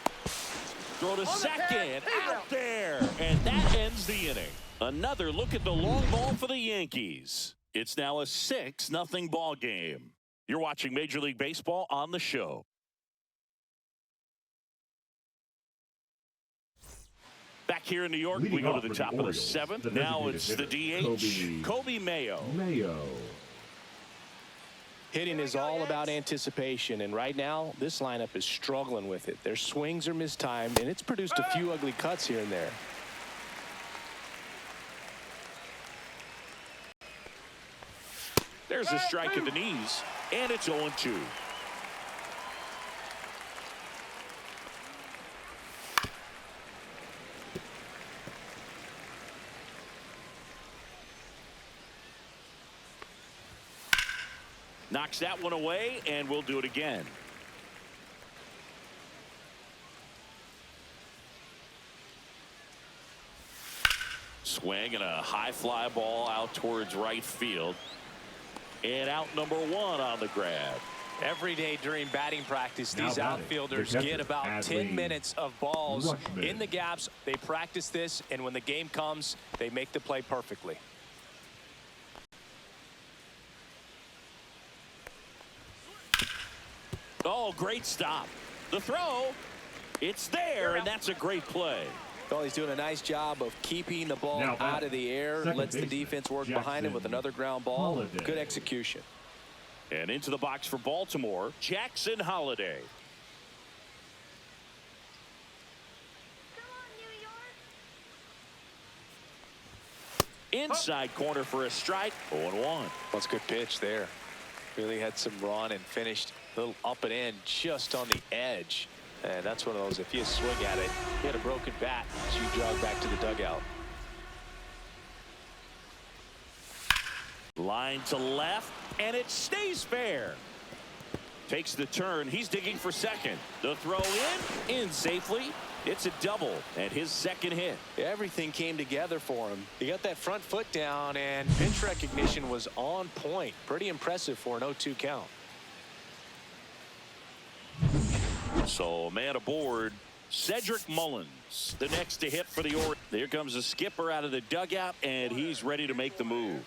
Throw to second. Out there. And that ends the inning. Another look at the long ball for the Yankees. It's now a 6-0 ball game. You're watching Major League Baseball on the show. Back here in New York, we go to the top of the 7th. Now it's the DH, Kobe Mayo. Hitting is all about anticipation, and right now this lineup is struggling with it. Their swings are mistimed, and it's produced a few ugly cuts here and there. There's a strike at the knees, and it's 0-2. Knocks that one away, and we'll do it again. Swing and a high fly ball out towards right field. And out number 1 on the grab. Every day during batting practice, these batting, outfielders the catcher, get about Adley 10 minutes of balls Rushman. in the gaps. They practice this, and when the game comes, they make the play perfectly. Oh, great stop. The throw, it's there, and that's a great play. Well, he's doing a nice job of keeping the ball Now out of the air. second Lets the baseman, defense work behind him with Jackson another ground ball. Holliday. Good execution. And into the box for Baltimore, Jackson Holliday. Inside corner for a strike, 0-1. That's a good pitch there. Really had some run and finished a little up and in just on the edge. And that's one of those, if you swing at it, you had a broken bat as you jog back to the dugout. Line to left, and it stays fair. Takes the turn. He's digging for second. The throw in safely. It's a double and his second hit. Everything came together for him. He got that front foot down, and pitch recognition was on point. Pretty impressive for an 0-2 count. So man aboard, Cedric Mullins, the next to hit for the Orioles. Here comes the skipper out of the dugout, and he's ready to make the move.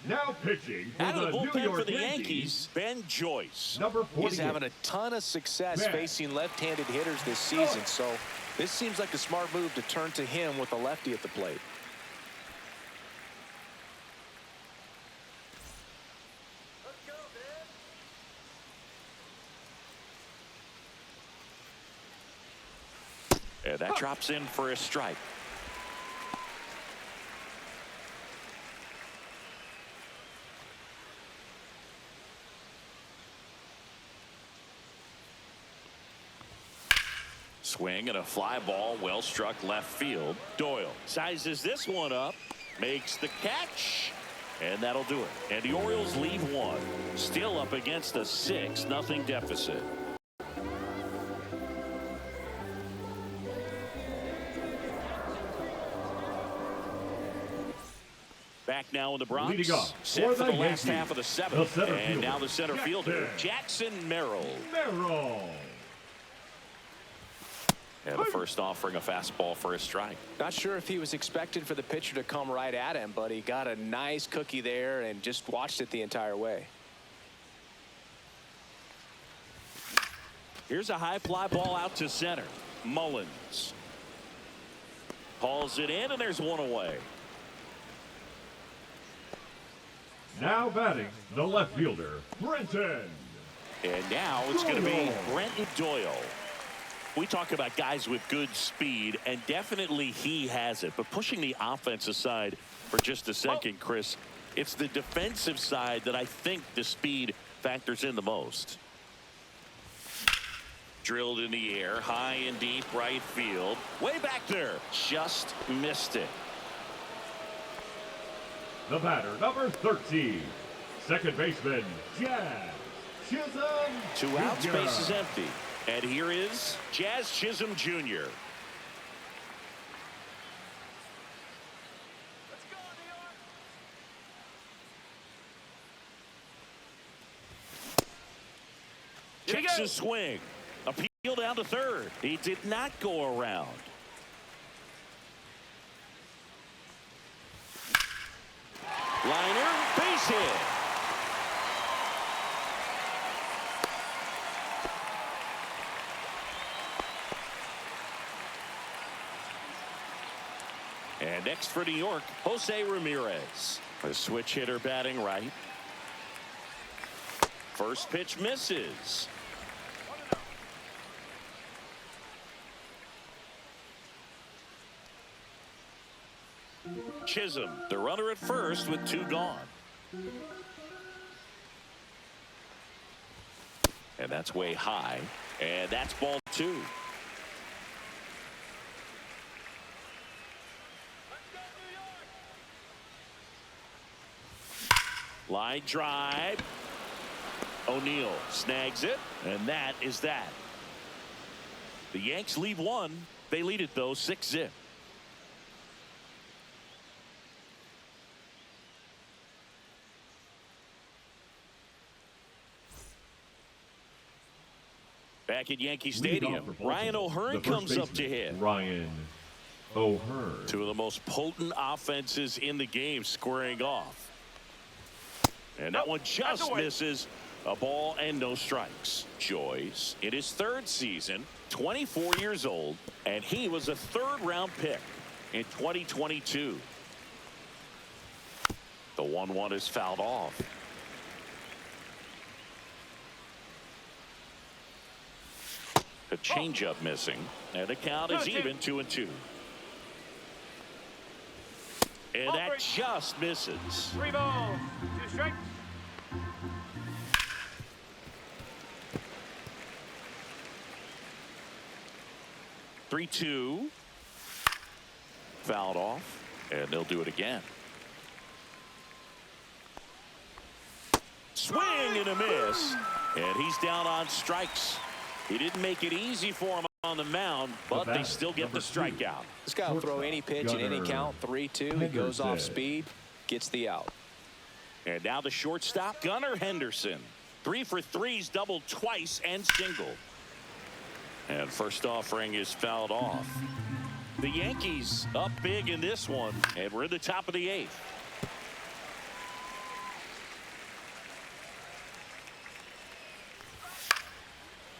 Now pitching for Out of the the New bullpen York for the Yankees, Yankees, Ben Joyce. number 48. He's having a ton of success Ben. facing left-handed hitters this season, so this seems like a smart move to turn to him with a lefty at the plate. And that drops in for a strike. Swing and a fly ball, well struck left field. Doyle sizes this one up, makes the catch, and that'll do it. And the Orioles lead one, still up against a 6-0 deficit. Back now in the Bronx, set for the last half of the seventh, and now the center fielder, Jackson Merrill. And the first offering a fastball for a strike. Not sure if he was expected for the pitcher to come right at him, but he got a nice cookie there and just watched it the entire way. Here's a high fly ball out to center. Mullins hauls it in, and there's one away. Now batting, the left fielder, Brenton. And now it's going to be Brenton Doyle. We talk about guys with good speed, and definitely he has it. But pushing the offense aside for just a second, Chris, it's the defensive side that I think the speed factors in the most. Drilled in the air, high and deep right field. Way back there. Just missed it. The batter, number 13, second baseman, Jazz Chisholm. 2 outs, base is empty. And here is Jazz Chisholm Jr. Let's go, New York. Takes a swing. Appeal down to third. He did not go around. Liner, base hit. And next for New York, Jose Ramirez. A switch hitter batting right. First pitch misses. Chisholm, the runner at first with 2 gone. And that's way high. And that's ball 2. Line drive. O'Neill snags it, and that is that. The Yanks lead one. They lead it, though, 6-0. Back at Yankee Stadium, Ryan O'Hearn comes up to hit. Ryan O'Hearn. 2 of the most potent offenses in the game squaring off. And that one just misses. A ball and no strikes. Joyce in his 3rd season, 24 years old, and he was a 3rd-round pick in 2022. The 1-1 is fouled off. A changeup missing, and the count is even 2-2. And that just misses. 3 balls, 2 strikes. Three-2. Fouled off, and they'll do it again. Swing and a miss, and he's down on strikes. He didn't make it easy for him on the mound, but they still get the strikeout. This guy will throw any pitch in any count. 3-2. He goes off speed, gets the out. And now the shortstop, Gunnar Henderson. 3 for 3s, doubled twice and single. And first offering is fouled off. The Yankees up big in this one, and we're in the top of the 8th.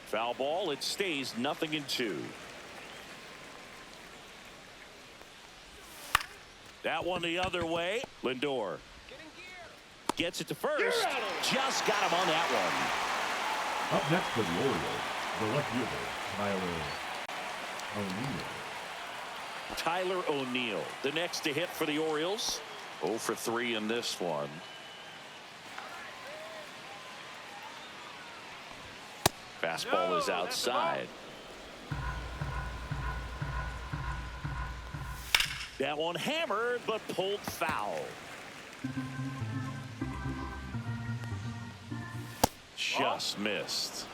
Foul ball, it stays 0-2. That one the other way. Lindor gets it to first. Just got him on that one. Up next for the Orioles, the left fielder, Tyler O'Neill. Tyler O'Neill, the next to hit for the Orioles. 0 for 3 in this one. Fastball is outside. That one hammered, but pulled foul. Just missed.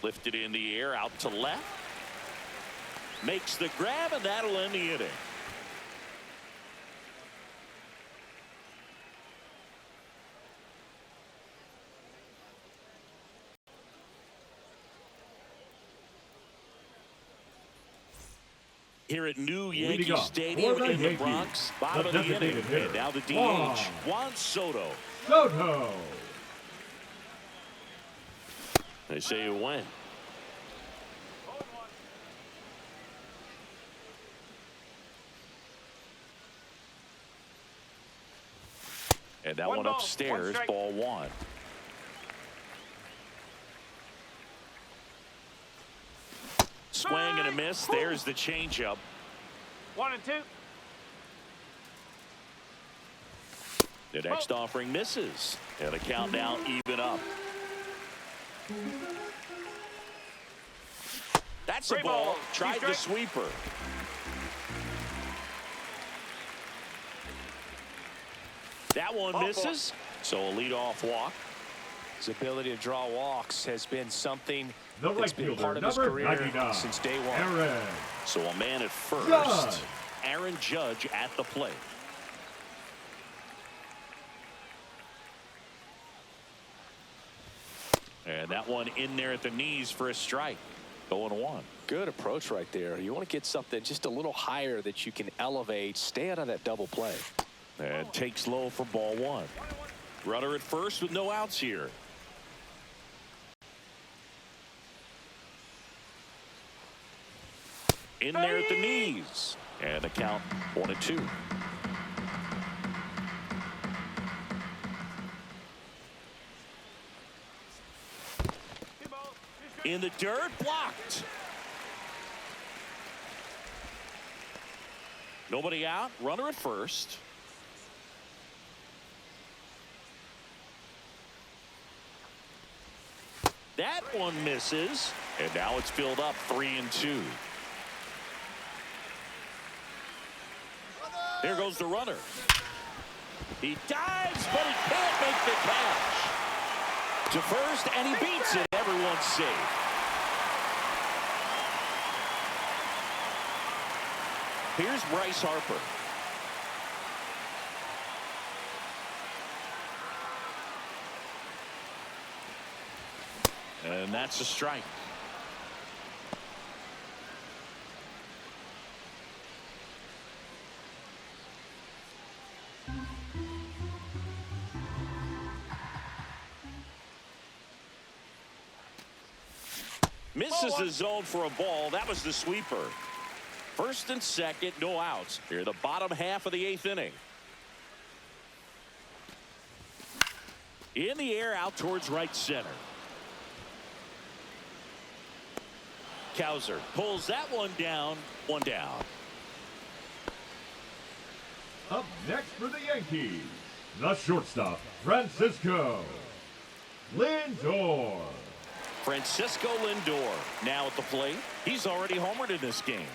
Lifted in the air, out to left. Makes the grab, and that'll end the inning. Here at New Yankee Stadium in the Bronx, bottom of the inning. And now the DH, Juan Soto. They say you win. And that one upstairs, ball 1. Swing and a miss. There's the changeup. 1 and 2. The next offering misses. And the count now even up. That's a ball. Tried the sweeper. That one misses. So a leadoff walk. His ability to draw walks has been something The that's been part of his career since day one. So a man at first. Aaron Judge at the plate. And that one in there at the knees for a strike. 0-1. Good approach right there. You want to get something just a little higher that you can elevate. Stay out of that double play. And takes low for ball 1. Runner at first with no outs here. In there at the knees. And the count 1-2. In the dirt, blocked. Nobody out, runner at first. That one misses, and now it's filled up 3-2. There goes the runner. He dives, but he can't make the catch. To first, and he beats it. Everyone's safe. Here's Bryce Harper. And that's a strike. Misses the zone for a ball. That was the sweeper. First and second, no outs. Here, the bottom half of the 8th inning. In the air, out towards right center. Cowser pulls that one down. One down. Up next for the Yankees, the shortstop, Francisco Lindor. Francisco Lindor now at the plate. He's already homered in this game.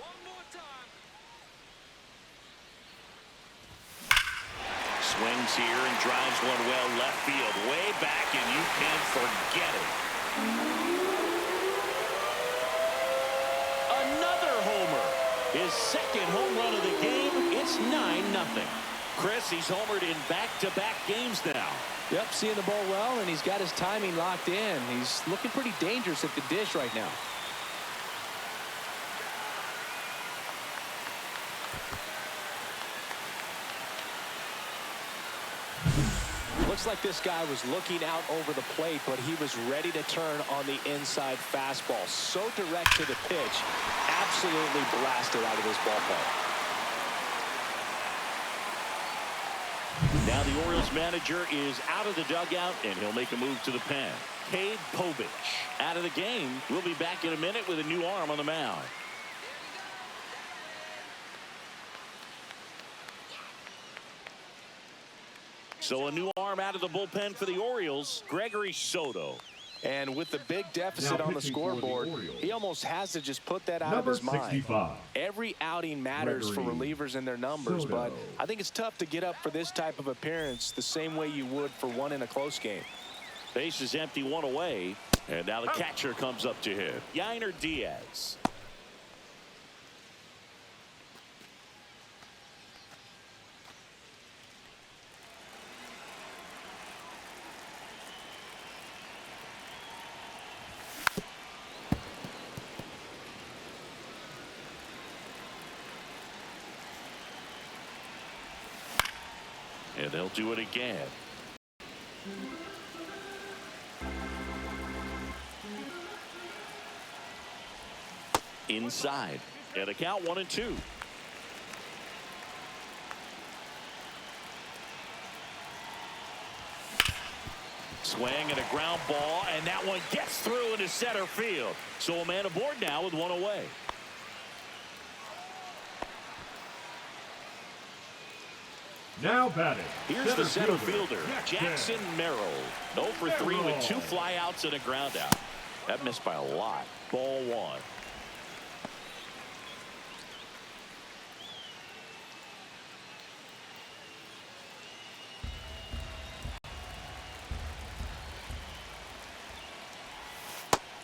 One more time. Swings here and drives one well left field, way back, and you can forget it. Another homer. His second home run of the game. It's 9-0. Chris, he's homered in back-to-back games now. Yep, seeing the ball well, and he's got his timing locked in. He's looking pretty dangerous at the dish right now. Looks like this guy was looking out over the plate, but he was ready to turn on the inside fastball. So direct to the pitch, absolutely blasted out of this ballpark. Now the Orioles manager is out of the dugout, and he'll make a move to the pen. Cade Povich out of the game. We'll be back in a minute with a new arm on the mound. So a new arm out of the bullpen for the Orioles, Gregory Soto. And with the big deficit on the scoreboard, he almost has to just put that out of his mind. 65. Every outing matters for relievers and their numbers, Soto. but I think it's tough to get up for this type of appearance the same way you would for one in a close game. Base is empty, one away, and now the catcher comes up to hit. Yainer Diaz. And they'll do it again. Inside. And a count 1-2. Swing and a ground ball, and that one gets through into center field. So a man aboard now with one away. Now batting. Here's the center fielder, Jackson Merrill. 0 for 3 with 2 flyouts and a ground out. That missed by a lot. Ball 1.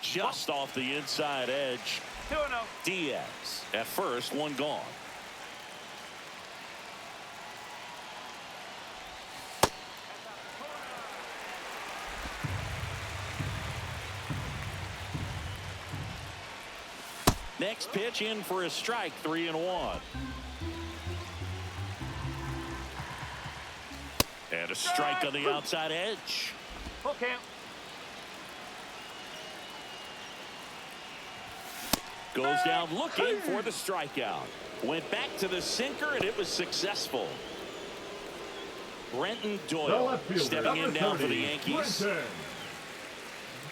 Just off the inside edge. 2-0. Diaz at first, one gone. Next pitch in for a strike, 3-1. And a strike on the outside edge. Full count. Goes down looking for the strikeout. Went back to the sinker, and it was successful. Brenton Doyle stepping in now for the Yankees.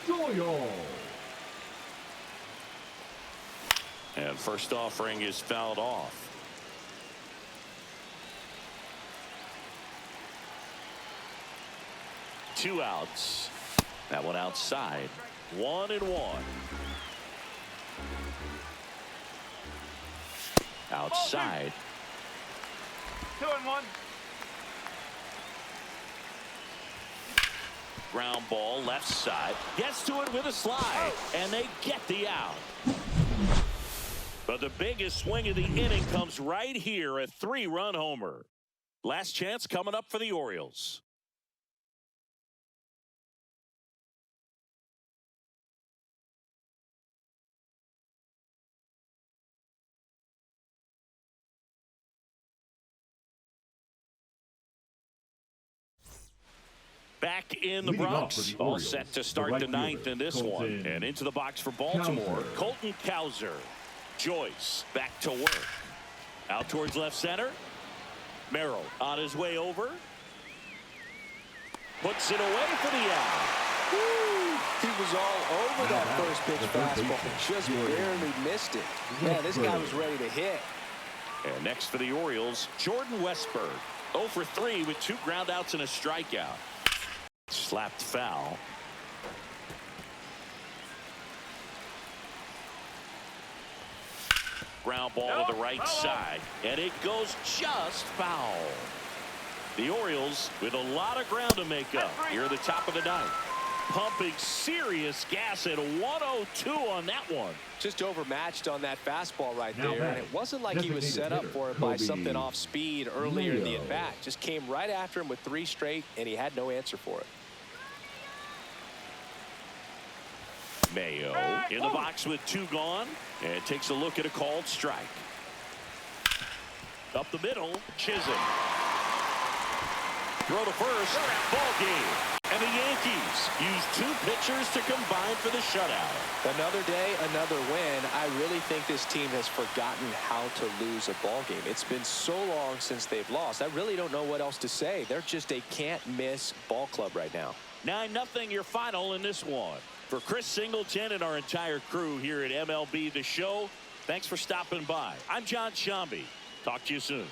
Doyle. And first offering is fouled off. Two outs. That one outside. 1-1. Outside. 2-1. Ground ball left side. Gets to it with a slide. And they get the out. But the biggest swing of the inning comes right here, a 3-run homer. Last chance coming up for the Orioles. Back in the Bronx, all set to start the ninth in this one. And into the box for Baltimore, Colton Cowser. Joyce back to work. Out towards left center. Merrill on his way over. Puts it away for the out. Woo! He was all over that first pitch fastball. Just barely missed it. Man, this guy was ready to hit. And next for the Orioles, Jordan Westberg. 0 for 3 with 2 groundouts and a strikeout. Slapped foul. Ground ball to the right side, and it goes just foul. The Orioles with a lot of ground to make up here at the top of the ninth. Pumping serious gas at 102 on that one. Just overmatched on that fastball right there, and it wasn't like he was set up for it by something off speed earlier in the at-bat. Just came right after him with 3 straight, and he had no answer for it. Mayo in the box with 2 gone, and takes a look at a called strike. Up the middle, Chisholm. Throw to first, ball game. And the Yankees use 2 pitchers to combine for the shutout. Another day, another win. I really think this team has forgotten how to lose a ball game. It's been so long since they've lost. I really don't know what else to say. They're just a can't-miss ball club right now. 9-0 your final in this one. For Chris Singleton and our entire crew here at MLB The Show, thanks for stopping by. I'm John Shambi. Talk to you soon.